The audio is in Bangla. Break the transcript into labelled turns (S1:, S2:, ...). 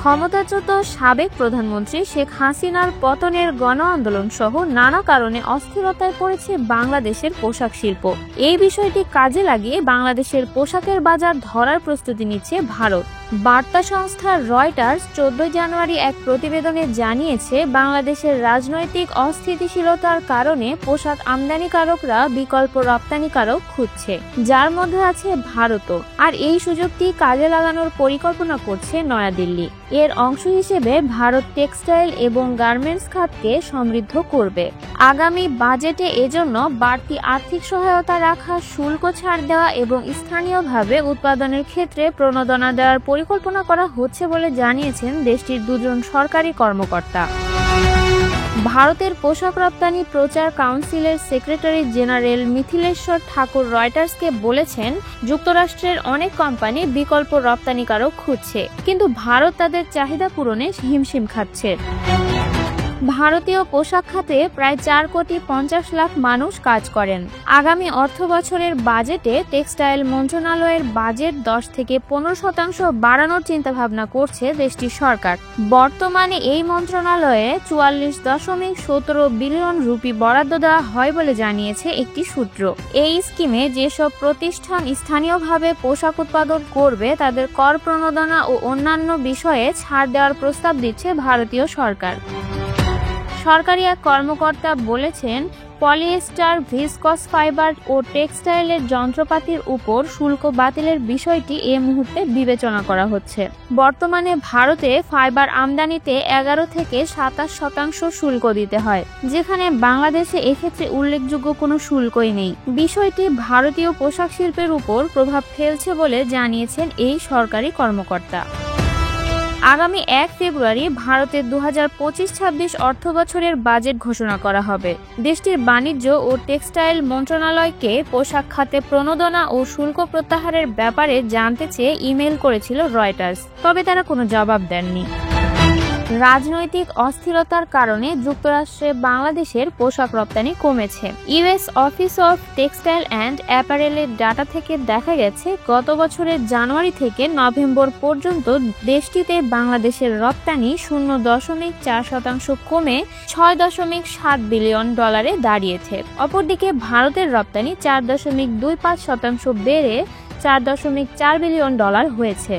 S1: ক্ষমতাচ্যুত সাবেক প্রধানমন্ত্রী শেখ হাসিনার পতনের গণ আন্দোলন সহ নানা কারণে অস্থিরতায় পড়েছে বাংলাদেশের পোশাক শিল্প। এই বিষয়টি কাজে লাগিয়ে বাংলাদেশের পোশাকের বাজার ধরার প্রস্তুতি নিচ্ছে ভারত। বার্তা সংস্থা রয়টার্স 14 জানুয়ারি এক প্রতিবেদনে জানিয়েছে, বাংলাদেশের রাজনৈতিক অস্থিতিশীলতার কারণে পোশাক আমদানিকারকরা বিকল্প রপ্তানিকারক খুঁজছে, যার মধ্যে আছে ভারতও। আর এই সুযোগটি কাজে লাগানোর পরিকল্পনা করছে নয়াদিল্লি। এর অংশ হিসেবে ভারত টেক্সটাইল এবং গার্মেন্টস খাতকে সমৃদ্ধ করবে। আগামী বাজেটে এজন্য বাড়তি আর্থিক সহায়তা রাখা, শুল্ক ছাড় দেওয়া এবং স্থানীয়ভাবে উৎপাদনের ক্ষেত্রে প্রণোদনা দেওয়ার পরিকল্পনা করা হচ্ছে বলে জানিয়েছেন দেশটির দুজন সরকারি কর্মকর্তা। ভারতের পোশাক রপ্তানি প্রচার কাউন্সিলের সেক্রেটারি জেনারেল মিথিলেশ্বর ঠাকুর রয়টার্সকে বলেছেন, যুক্তরাষ্ট্রের অনেক কোম্পানি বিকল্প রপ্তানিকারক খুঁজছে, কিন্তু ভারত তাদের চাহিদা পূরণে হিমশিম খাচ্ছে। ভারতীয় পোশাক খাতে প্রায় 4,50,00,000 মানুষ কাজ করেন। আগামী অর্থ বছরের বাজেটে টেক্সটাইল মন্ত্রণালয়ের বাজেট 10 থেকে 15% বাড়ানোর চিন্তাভাবনা করছে দেশটির সরকার। বর্তমানে এই মন্ত্রণালয়ে 44.17 বিলিয়ন রুপি বরাদ্দ দেওয়া হয় বলে জানিয়েছে একটি সূত্র। এই স্কিমে যেসব প্রতিষ্ঠান স্থানীয়ভাবে পোশাক উৎপাদন করবে তাদের কর প্রণোদনা ও অন্যান্য বিষয়ে ছাড় দেওয়ার প্রস্তাব দিচ্ছে ভারতীয় সরকার। সরকারি এক কর্মকর্তা বলেছেন, পলিয়েস্টার, ভিসকস ফাইবার ও টেক্সটাইলের যন্ত্রপাতির উপর শুল্ক বাতিলের বিষয়টি এ মুহূর্তে বিবেচনা করা হচ্ছে। বর্তমানে ভারতে ফাইবার আমদানিতে 11 থেকে 27% শুল্ক দিতে হয়, যেখানে বাংলাদেশে এক্ষেত্রে উল্লেখযোগ্য কোনো শুল্কই নেই। বিষয়টি ভারতীয় পোশাক শিল্পের উপর প্রভাব ফেলছে বলে জানিয়েছেন এই সরকারি কর্মকর্তা। আগামী 1 ফেব্রুয়ারি ভারতের 2025-26 অর্থ বছরের বাজেট ঘোষণা করা হবে। দেশটির বাণিজ্য ও টেক্সটাইল মন্ত্রণালয়কে পোশাক খাতে প্রণোদনা ও শুল্ক প্রত্যাহারের ব্যাপারে জানতে চেয়ে ইমেল করেছিল রয়টার্স, তবে তারা কোনো জবাব দেননি। রাজনৈতিক অস্থিরতার কারণে যুক্তরাষ্ট্রে বাংলাদেশের পোশাক রপ্তানি কমেছে। US office of textile and অ্যাপারেলের ডাটা থেকে দেখা গেছে, গত বছরের জানুয়ারি থেকে নভেম্বর পর্যন্ত দেশটিতে বাংলাদেশের রপ্তানি 0.4% কমে $6.7 বিলিয়ন দাঁড়িয়েছে। অপরদিকে ভারতের রপ্তানি 4.25% বেড়ে $4.4 বিলিয়ন হয়েছে।